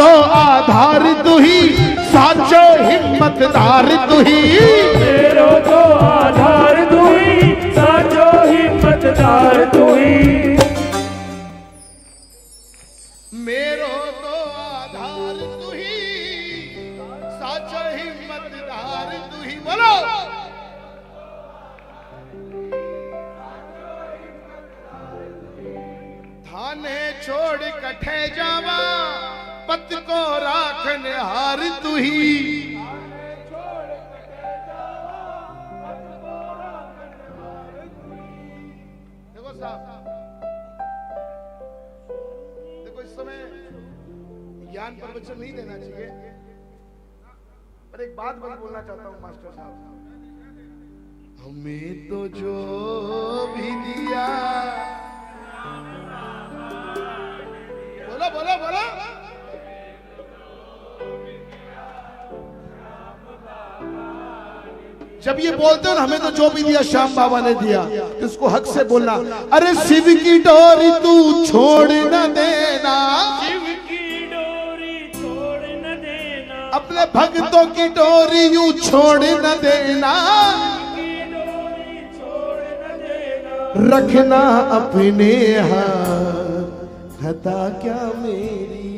तो आधार तू ही, साचो हिम्मतदार तू ही, मेरो तो आधार तू ही, साचो हिम्मतदार तू ही। मेरो तो आधार तू ही, साचो हिम्मतदार तू ही। बोलो थाने छोड़ कठे जावा, पत को राखन हार तू ही। देखो साहब, देखो इस समय ज्ञान प्रवचन नहीं देना चाहिए, पर एक बात मैं बोलना चाहता हूं मास्टर साहब, हमें तो जो भी दिया, बोलो बोलो बोलो, जब ये बोलते हो ना हमें तो जो भी दिया श्याम बाबा ने दिया, तो इसको हक से बोलना, अरे शिव की डोरी तू छोड़ न देना, शिव की डोरी छोड़ न देना, अपने भक्तों की डोरी यूं छोड़ न देना, की डोरी छोड़ न देना, रखना अपने हाथ, खता क्या मेरी।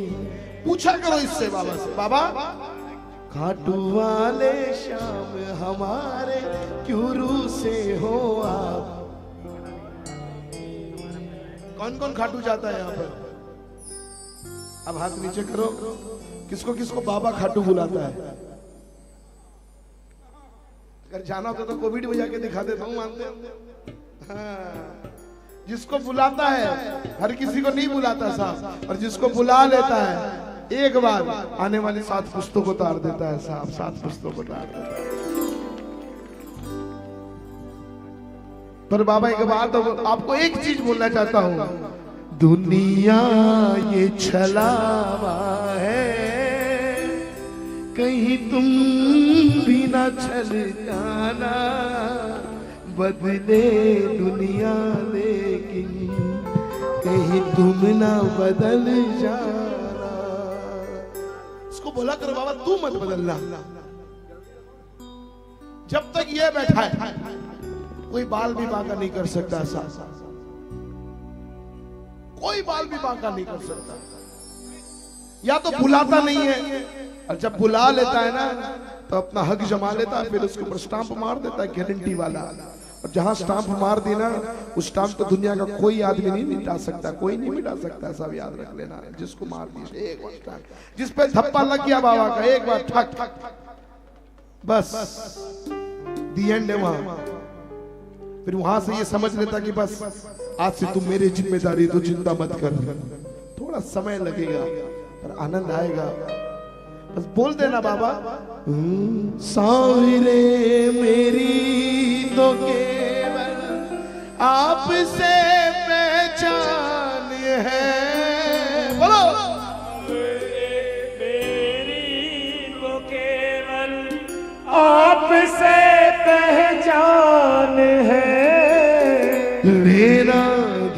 पूछा करो इससे बाबा से, बाबा खाटू वाले श्याम हमारे क्यों रूसे हो आप। कौन कौन खाटू जाता है यहाँ पर? अब हाथ नीचे करो, किसको किसको बाबा खाटू बुलाता है? अगर जाना होता तो कोविड में जाके दिखा देता हूँ, मानते हैं? हाँ, जिसको बुलाता है हर किसी को नहीं बुलाता साहब, और जिसको बुला लेता है एक बार आने वाली 7 पुस्तकों को उतार देता है साहब, 7 पुस्तकों को उतार देता है। पर बाबा एक बात आपको एक चीज बोलना चाहता हूं, दुनिया ये छलावा है, कहीं तुम भी ना छल जाना, बदले दुनिया लेकिन कहीं तुम ना बदल जाना। इसको बोला करो बाबा तू मत बदलना, जब तक ये बैठा है कोई बाल भी बांका नहीं कर सकता साहब, कोई बाल भी बांका नहीं कर सकता। या तो बुलाता नहीं है, और जब बुला लेता है ना तो अपना हक जमा लेता है, फिर उसके ऊपर स्टाम्प मार देता है गारंटी वाला, और जहां स्टाम्प मार दी ना उस स्टाम्प तो दुनिया का कोई आदमी नहीं मिटा सकता, कोई नहीं मिटा सकता, सब याद रख लेना। जिसको मार दी एक बार स्टाम्प, जिस पे थप्पा लग गया बाबा का एक बार ठक ठक, बस दी एंड है वहां। फिर वहां से ये समझ लेता कि बस आज से तुम मेरी जिम्मेदारी, तो चिंता मत कर, थोड़ा समय लगेगा पर आनंद आएगा। बस बोल देना बाबा, सांवरे मेरी तो केवल आपसे पहचान है। बोलो मेरी तो केवल आपसे पहचान है, लेना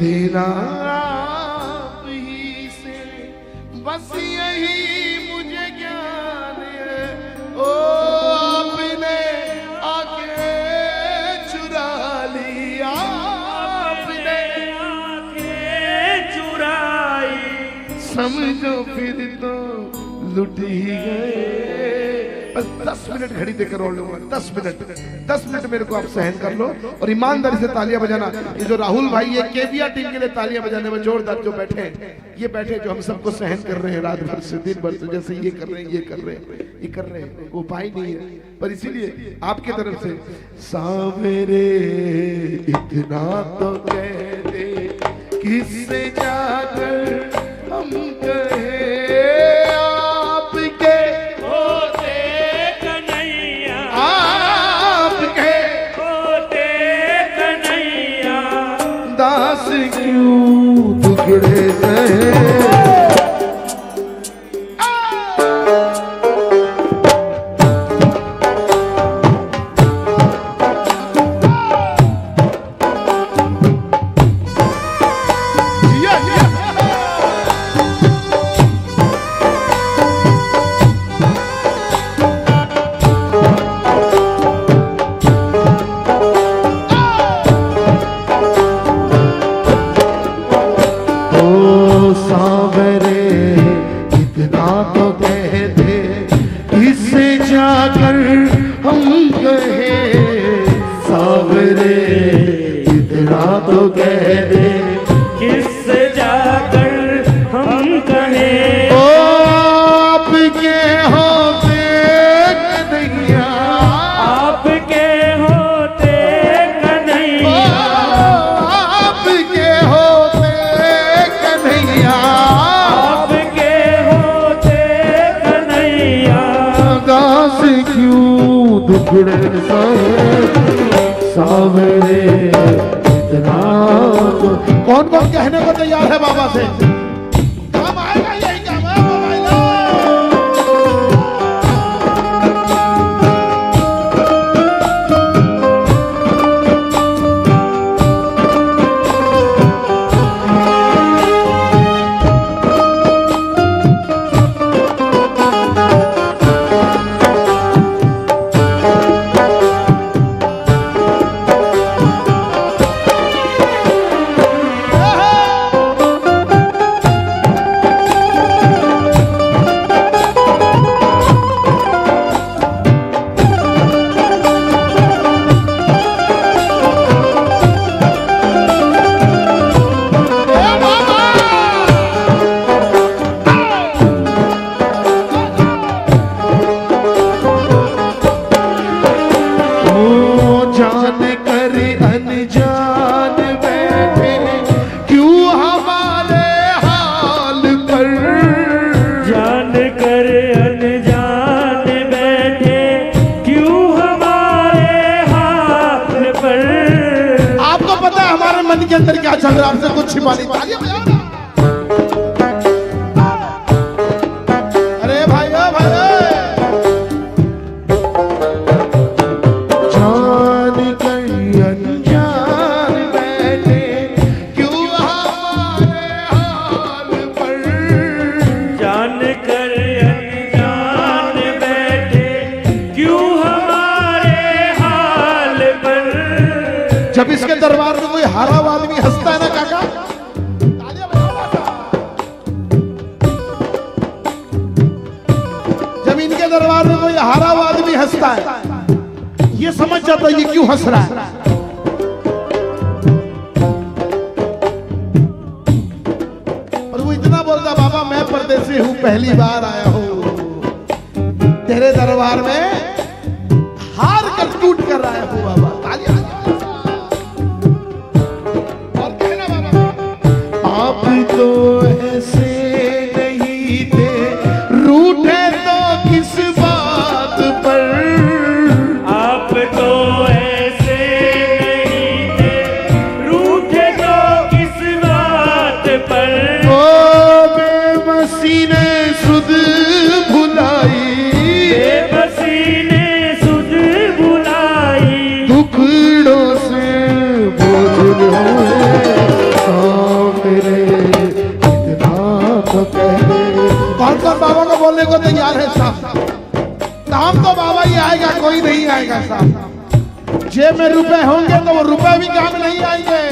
देना आप ही से, बस यही मुझे ज्ञान है। ओ आपने आके चुरा लिया, आपने आके चुराई, समझो फिर तो लुट ही गए। बस 10 मिनट घड़ी देकर रोल लूंगा, 10 मिनट मेरे को आप सहन कर लो, और ईमानदारी से तालियां बजाना। ये जो राहुल भाई ये केविया टीम के लिए तालियां बजाने में जोरदार जो बैठे हैं, ये बैठे जो हम सबको सहन कर रहे हैं रात भर से दिन भर से, जैसे ये कर रहे हैं, ये कर रहे हैं, ये कर रहे हैं, वो उपाय नहीं है, पर इसीलिए आपके तरफ से सावरे इतना तो कह दे, किससे जाकर हम कहे आपके होते कन्हैया, आपके होते कन्हैया, दास क्यों टुकड़े रहे। इतना तो कह दे, किससे जाकर हम कहे सावरे, इतना तो कह दे, किससे जाकर हम कहें। ओ आपके होते कन्हैया, आपके होते कन्हैया, आपके होते कन्हैया, आपके होते कन्हैया, दास क्यों दुखड़े सावरे, इतना तो। कौन कौन कहने को तैयार है बाबा से? काम आएगा, यही काम है के अंदर क्या चल रहा है, आपसे कुछ छिपा नहीं। तालियां बजाओ ना। अरे भाई ओ भाई, जान कर अनजान बैठे क्यों हमारे हाल पर, जान कर अनजान बैठे क्यों हमारे हाल पर। जब इसके दरबार में कोई हारा हुआ आदमी हंसता है ना काका, तालियां बजाओ ना। जब इनके दरबार में कोई हारा हुआ आदमी हंसता है, ये समझ जाता है ये क्यों हंस रहा है। और वो इतना बोलता, बाबा मैं परदेसी हूं, पहली बार आया हूं तेरे दरबार में, हार कर टूट कर आया हूं बाबा। तालियां तो ऐसे नहीं थे, रूठे तो किस बात पर, आप तो ऐसे नहीं थे, रूठे तो किस बात पर। ओ बेबसी ने सुध भुलाई, बेबसी ने सुध भुलाई, दुखड़ों से बोझ हुए मेरे, कौन कौन बाबा को बोलने को तैयार है साहब? काम तो बाबा ही आएगा, कोई नहीं आएगा साहब। जेब में रुपए होंगे तो वो रुपए भी काम नहीं आएंगे,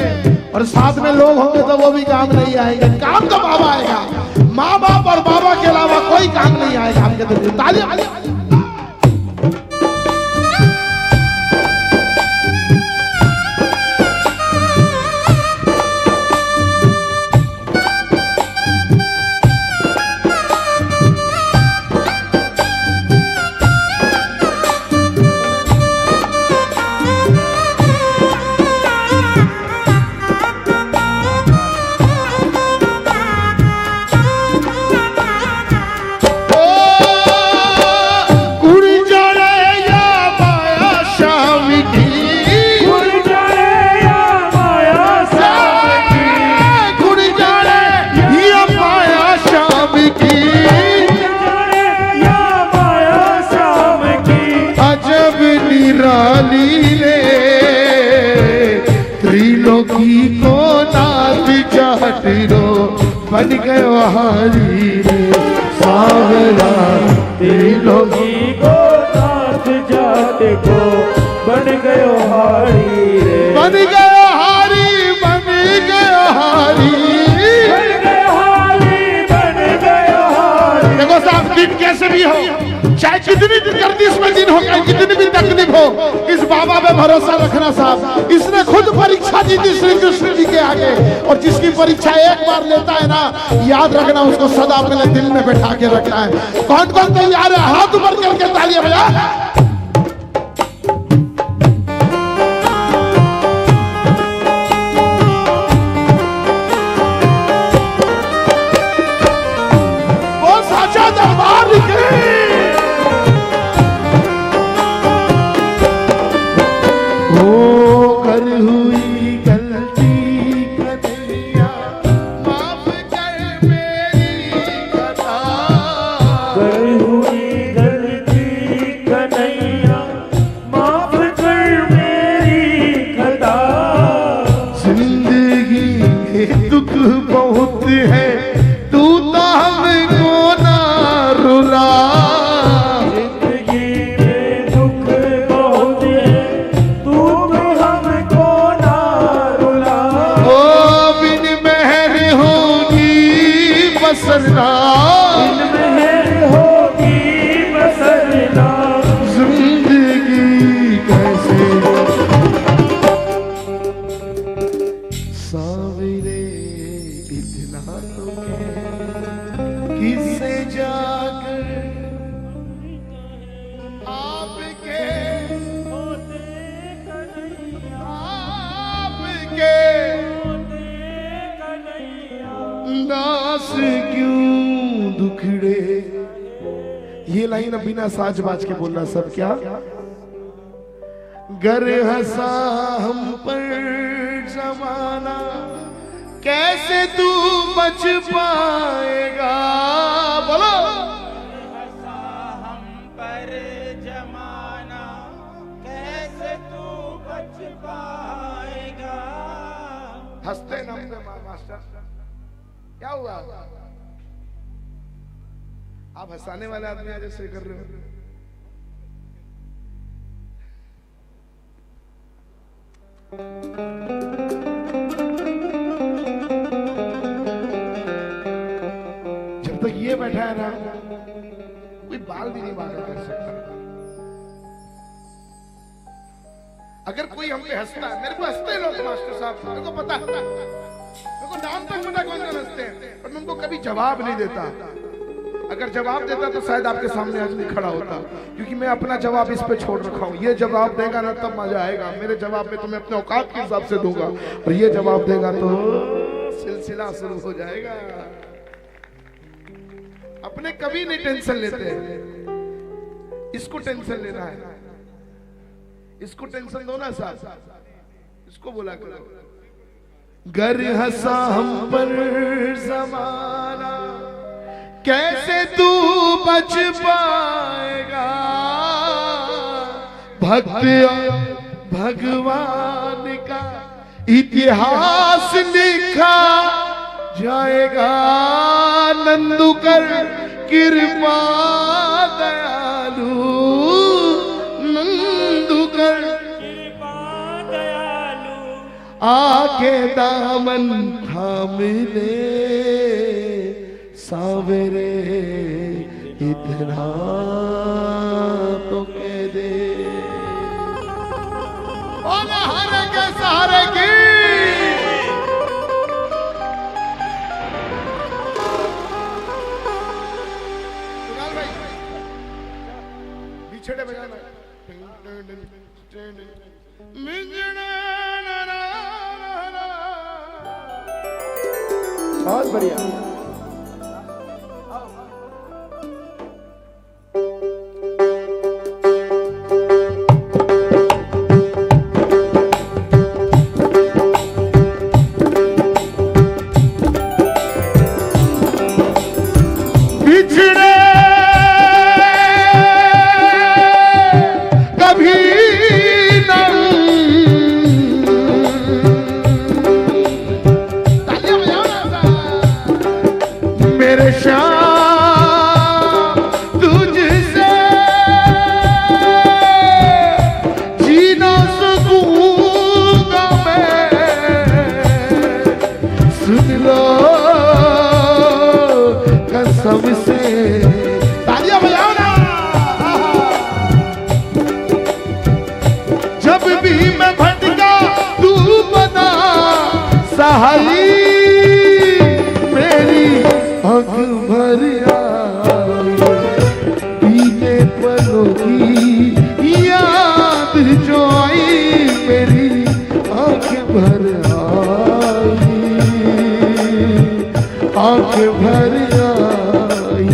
और साथ में लोग होंगे तो वो भी काम नहीं आएंगे। काम तो बाबा आएगा, माँ बाप और बाबा के अलावा कोई काम नहीं आएगा आपके दिल में। तालियां। त्रिलोकी को नाथ जाटरो बन गयो हारी रे सावरा, त्रिलोकी को नाथ जाट को बन गयो हारी रे, बन गयो हारी, बन गयो हारी, बन गयो हारी, बन गयो हारी। देखो साहब दिन कैसे भी हो, चाहे कितनी गर्दिश में दिन हो, चाहे कितनी भी तकलीफ हो, इस बाबा पे भरोसा रखना साहब। इसने खुद परीक्षा दी थी श्री कृष्ण जी के आगे, और जिसकी परीक्षा एक बार लेता है ना, याद रखना उसको सदा अपने दिल में बैठा के रखना है। कौन कौन तैयार है? हाथ ऊपर करके तालियां बजा। ये लाइन बिना साज बाज के बोलना सब क्या। गर हंसा हम पर जमाना, कैसे तू बच पाएगा। बोलो। हंसा हम पर जमाना, कैसे तू बच पाएगा। हंसते ना मास्टर, क्या हुआ? आप हंसाने वाले आदमी आज ऐसे कर रहे हो। जब तक ये बैठा है ना, कोई बाल भी नहीं बांका कर सकता। अगर कोई हम पे हंसता है, मेरे को हंसते लोग मास्टर साहब, मेरे को पता, मेरे को नाम तक पता कौन कौन हंसते हैं, पर मैं उनको कभी जवाब नहीं देता। अगर जवाब देता तो शायद आपके सामने आज नहीं खड़ा होता, क्योंकि मैं अपना जवाब इस पे छोड़ रखा हूँ। ये जवाब देगा ना तब मजा आएगा। मेरे जवाब में तो मैं अपने औकात के हिसाब से दूंगा, और ये जवाब देगा तो सिलसिला शुरू हो जाएगा। अपने कभी नहीं टेंशन लेते, इसको टेंशन लेना है। इसको टेंशन दो ना साहब, इसको बोला करो। गर हंसा हम पर जमाना, कैसे तू बच पाएगा। भक्त भगवान का इतिहास लिखा जाएगा। नंदुकर कृपा दयालु, नंदुकर कृपा दयालु, आके दामन थाम ले। सावेरे इतना तो कह दे, ओ हरे के सहारे की। भाई बिछड़े बजाना। बहुत बढ़िया। तन्हाई मेरी आंख भर आई, बीते पलों की याद जो आई मेरी आंख भर आई, आंख भर आई।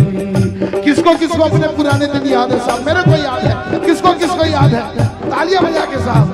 किसको किसको अपने पुराने दिन याद है साहब? मेरे को याद है। किसको किसको याद है? तालियां बजा के साहब।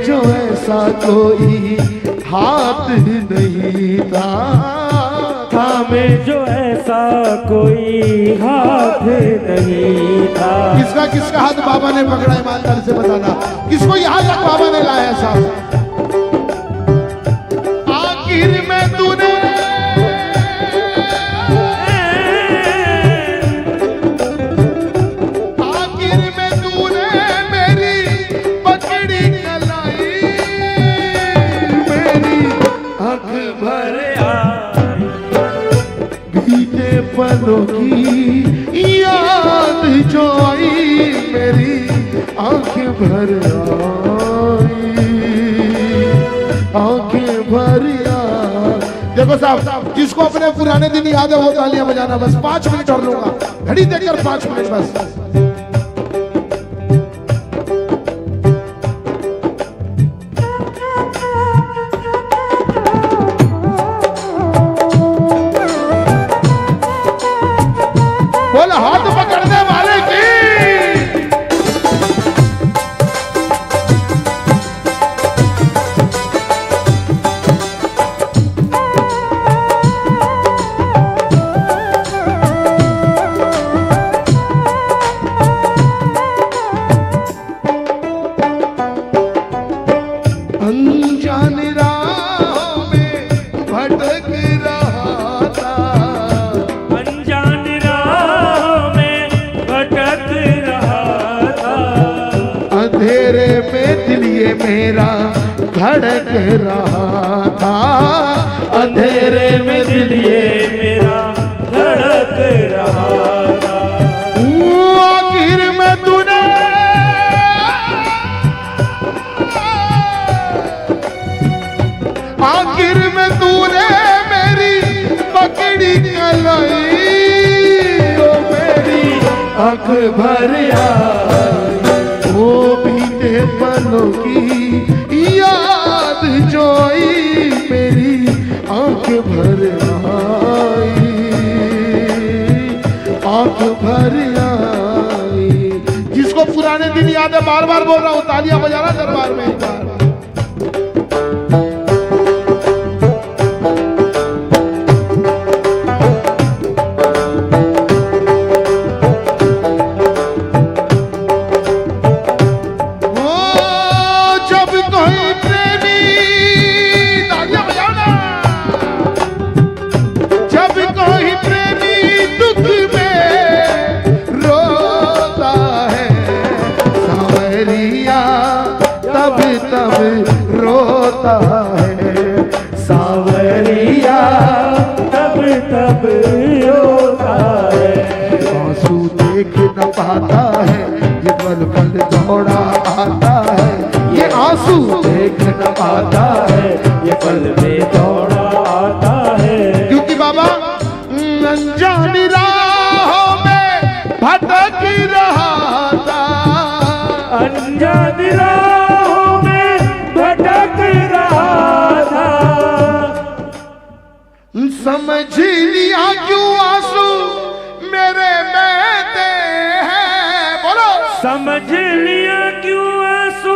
जो ऐसा कोई हाथ नहीं था, हमें जो ऐसा कोई हाथ नहीं था। किसका किसका हाथ बाबा ने पकड़ा? ईमानदारी से बताना, किसको यहाँ तक बाबा ने लाया साहब? आखिर में तूने पलों की याद जो आई मेरी आंखें भर आई, आंखें भर आई। देखो साहब, जिसको अपने पुराने दिन याद है वो तालियां बजाना। बस 5 मिनट और लूंगा, घड़ी देखकर 5 मिनट बस। हाथ पकड़ने वाले की अनजान राहों में भटक रहा था, अंधेरे में दिल ये मेरा धड़क रहा था, अंधेरे में दिल ये मेरा धड़क रहा था। आखिर में तूने आखिर में तूने मेरी पकड़ी कलाई, ओ मेरी आंख भर आई, वो बीते पलों की याद जो आई मेरी आंख भर आई, आंख भर आई। जिसको पुराने दिन याद है, बार बार बोल रहा हूँ, तालियां बजाना दरबार में एक बार। रोता है सावरिया, तब तब रोता है। आंसू देख न पाता है, ये पल पल दौड़ा आता है, ये आंसू देख न पाता है, ये पल में दौड़ा आता है। क्योंकि बाबा अनजानी राहों में भटक रहा था, अनजानी राहों में भटक रहा था। समझ लिया क्यों आंसू मेरे बहते हैं, बोलो। समझ लिया क्यों आंसू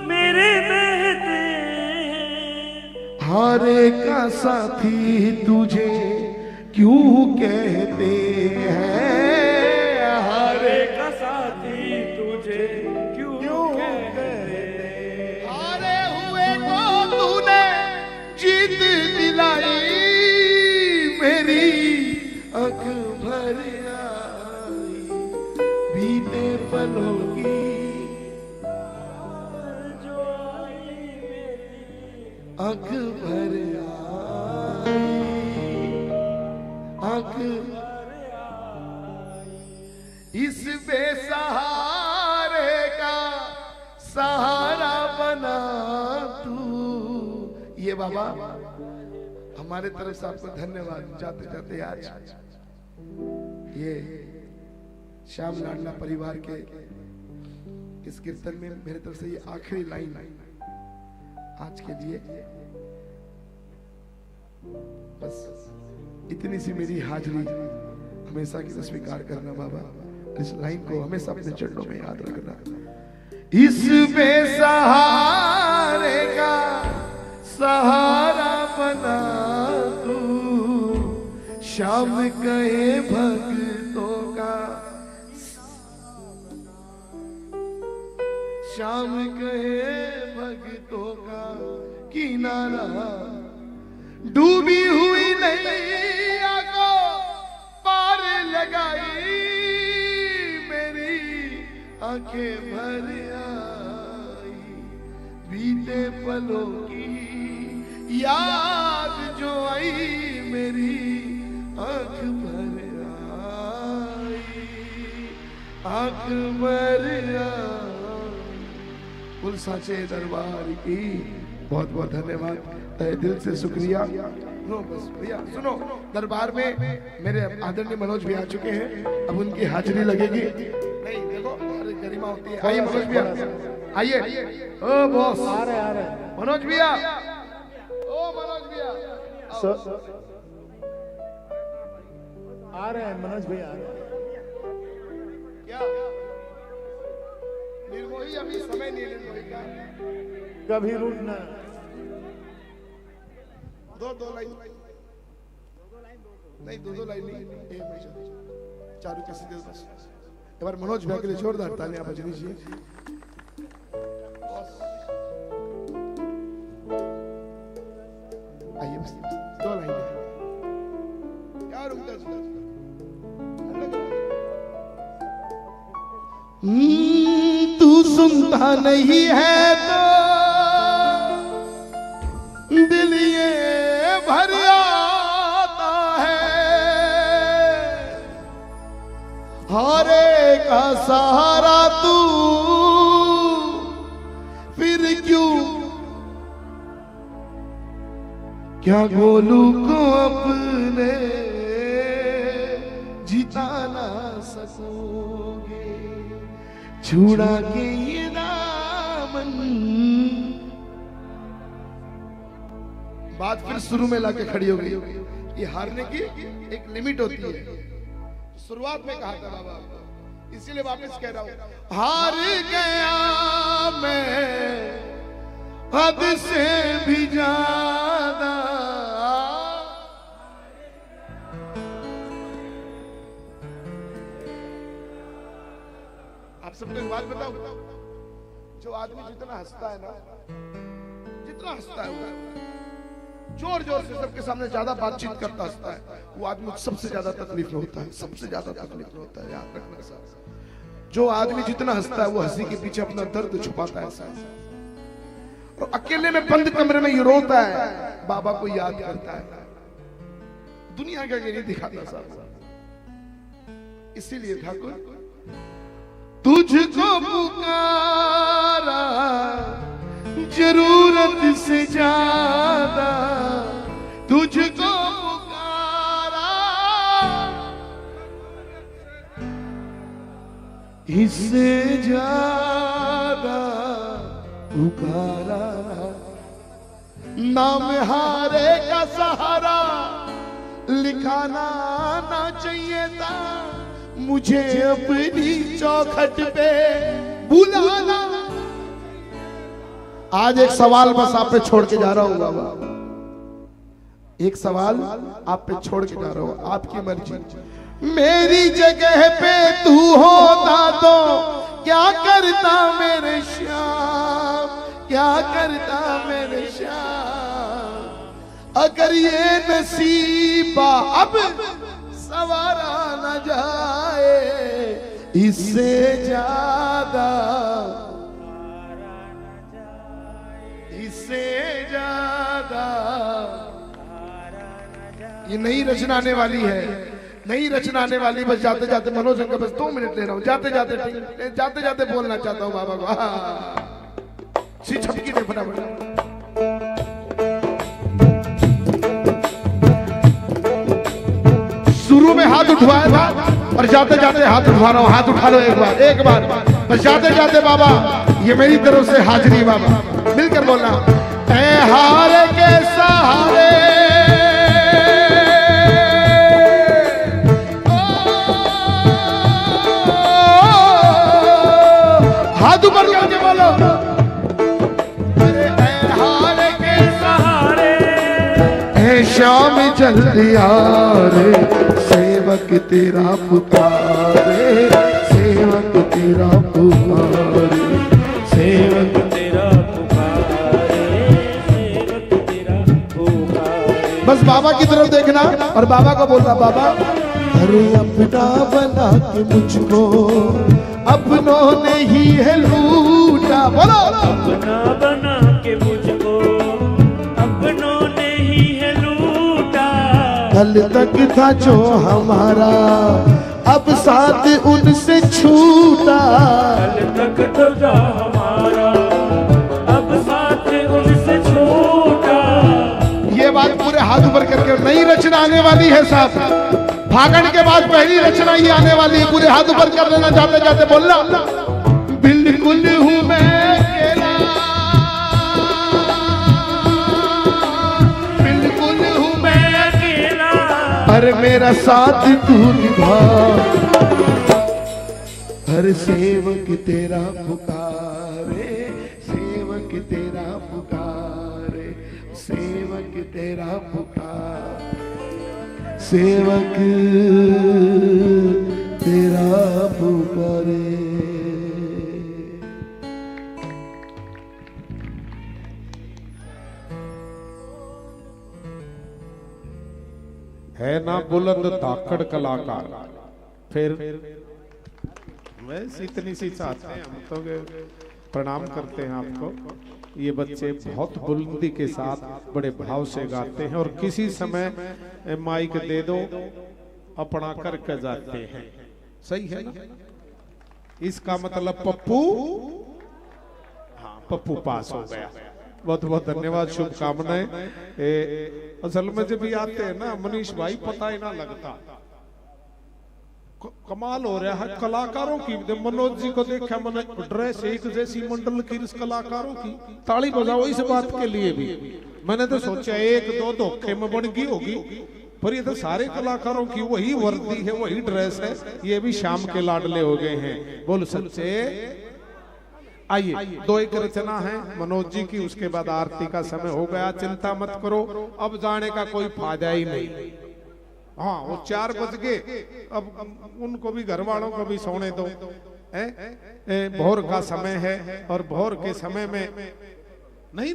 मेरे बहते हैं। हारे का साथी तुझे क्यों कहते हैं हारे का साथी तुझे क्यों कहते हारे हुए को तूने जीत दिलाई, मेरी आंख भर आई बीते पलों की, आंख भर आई, आंख इस बेसहारे का सहारा बना तू। ये बाबा हमारे तरफ से आपको धन्यवाद। जाते जाते आज ये श्याम लाडला परिवार के इस कीर्तन में मेरे तरफ से ये आखिरी लाइन आज के लिए, बस इतनी सी मेरी हाजिरी हमेशा की स्वीकार करना बाबा। इस लाइन को हमेशा अपने चरणों में याद रखना। इस बेसहारे का सहारा बना तू, शाम कहे भक्तों का, शाम कहे भक्तों का किनारा, डूबी हुई नैया को पार लगाई, मेरी आंखें भर आई बीते पलों की याद जो आई, मेरी आंख भर आई, आंख भर आई। कुल साचे दरबार की बहुत बहुत धन्यवाद, तहे दिल से शुक्रिया। नो बस भैया सुनो, दरबार में मेरे आदरणीय मनोज भी आ चुके हैं, अब उनकी हाजिरी लगेगी। नहीं देखो गरिमा होती है। आइए मनोज भैया, आइए। ओ बॉस आ रहे मनोज भैया, ओ मनोज भैया आ रहे हैं मनोज भैया। क्या निर्मोही अभी समय नहीं, निर्मोही का कभी रुकना दो लाइन नहीं, दो लाइन नहीं, चारू कैसे दे बस। एक बार मनोज भैया के लिए जोरदार तालियां बजनी चाहिए। आइए बस दो लाइन क्या रुकता तू सुनता नहीं है तो दिल ये भर आता है, हारे का सहारा तू फिर क्यों, क्या गोलू को अपने जिता ना सकोगे, छुड़ा के ये दामन। बात फिर शुरू में लाके खड़ी हो गई। ये हारने की एक लिमिट होती है, शुरुआत में कहा था बाबा, इसीलिए वापस कह रहा हूं, हार गया मैं हद से भी ज्यादा, आप सबको एक बात बताओ, जो आदमी जितना हंसता है ना, जितना हंसता है वो जोर जोर से सबके सामने ज्यादा बातचीत करता हंसता है, वो आदमी सबसे ज्यादा तकलीफ में होता है, सबसे ज्यादा तकलीफ में होता है। याद रखना साहब, जो आदमी जितना हंसता है वो हंसी के पीछे अपना दर्द छुपाता है साहब, और अकेले में बंद कमरे में ये रोता है, बाबा को याद करता है, दुनिया का ये नहीं दिखाता साहब। इसीलिए ठाकुर तुझको पुकारा जरूरत से ज्यादा, तुझको पुकारा इससे ज्यादा पुकारा, नाम हारे का सहारा लिखाना ना चाहिए था, मुझे अपनी चौखट पे बुलाना। आज एक सवाल बस आप पे छोड़ के जा रहा हूं बाबा, एक सवाल आप पे छोड़ के जा रहा हूं, आपकी मर्जी। मेरी जगह पे तू होता तो क्या करता मेरे श्याम, क्या करता मेरे श्याम। अगर ये नसीबा अब सवारा न जाए, इससे ज्यादा, इससे ज्यादा। ये नई रचना आने वाली है, नई रचना आने वाली। बस जाते जाते मनोज अंकल, बस 2 मिनट ले रहा हूँ, जाते जाते बोलना चाहता हूँ बाबा को। सी छपकी दे फटाफट। शुरू में हाथ उठवाया था और जाते जाते हाथ उठवा रहा हूँ। हाथ उठा लो एक बार बस जाते जाते। बाबा ये मेरी तरफ से हाजिरी। बाबा मिलकर बोलना, ऐ हारे के सहारे हाथ ऊपर करके बोलो, अरे ऐ हारे के सहारे, ऐ शाम जल्दी आ रे, सेवक तेरा पुकारे, सेवक तेरा पुकारे, सेवक तेरा पुकारे, सेवक तेरा पुकारे। बस बाबा की तरफ देखना और बाबा को बोलना, बाबा अरे अपना बना के मुझको अपनों ने ही है लूटा। बोलो, अपना बना के मुझको अपनों ने ही है लूटा। कल तक था जो हमारा अब साथ उनसे छूटा। कल तक तो जो हमारा अब साथ उनसे छूटा। ये बात पूरे हाथ ऊपर करके, नई रचना आने वाली है साहब। फागण के बाद पहली रचना ये आने वाली है। पूरे हाथ ऊपर कर देना, जाते जाते बोलना, बिल्कुल हूँ मैं अकेला, बिल्कुल हूँ मैं अकेला। अरे मेरा साथ तू निभा, हर सेवक तेरा पुकारे, सेवक तेरा पुकारे, सेवक तेरा पुकारे, सेवक तेरा पुकारे। है ना बुलंद धाकड़ कलाकार, फिर बस इतनी सी चाहते हैं हम तो। प्रणाम करते हैं आपको। ये बच्चे बहुत बुलंदी के साथ बड़े भाव से गाते हैं और किसी समय माइक दे दो अपना करके जाते हैं। सही है ना? इसका मतलब पप्पू, हाँ पप्पू पास हो गया। बहुत बहुत धन्यवाद, शुभकामनाएं। असल में जब भी आते हैं ना मनीष भाई, पता ही ना लगता। कमाल हो रहा है कलाकारों की। मनोज जी को देखा मैंने, ड्रेस एक जैसी मंडल की, इस कलाकारों की ताली बजाओ इस बात के लिए भी। मैंने तो सोचा 1-2 धोखे में बन गई होगी, पर ये तो सारे कलाकारों की वही वर्दी है, वही ड्रेस है। ये भी शाम के लाडले हो गए हैं। बोल सच्चे। आइए 2 एक रचना है मनोज जी की, उसके बाद आरती का समय हो गया। चिंता मत करो, अब जाने का कोई फायदा ही नहीं। हाँ वो 4 बज गए, अब उनको भी घर वालों को भी सोने दो। भोर का समय है और भोर के समय में नहीं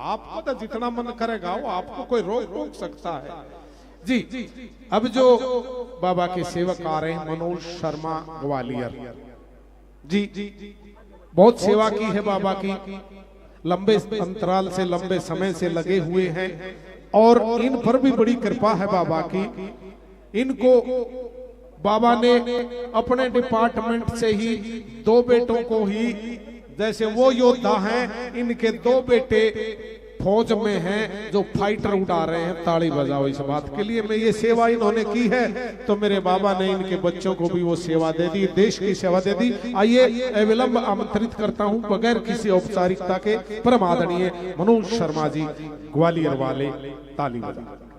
आपको तो जितना मन करेगा वो आपको कोई रोक सकता है जी। अब जो बाबा के सेवक आ रहे हैं, मनोज शर्मा ग्वालियर जी, बहुत सेवा की है बाबा की, लंबे अंतराल से, लंबे समय से लगे हुए हैं और इन पर भी बड़ी कृपा है बाबा की। इनको बाबा ने अपने डिपार्टमेंट से ही 2 बेटों को ही, जैसे वो योद्धा हैं, इनके 2 बेटे फौज में हैं जो फाइटर उड़ा रहे हैं। ताली बजाओ इस बात के लिए। मैं ये सेवा इन्होंने की है तो मेरे बाबा ने इनके बच्चों को भी वो सेवा दे दी, देश की सेवा दे दी। आइए अविलंब आमंत्रित करता हूं बगैर किसी औपचारिकता के परम आदरणीय मनोज शर्मा जी ग्वालियर वाले। ताली बजाओ।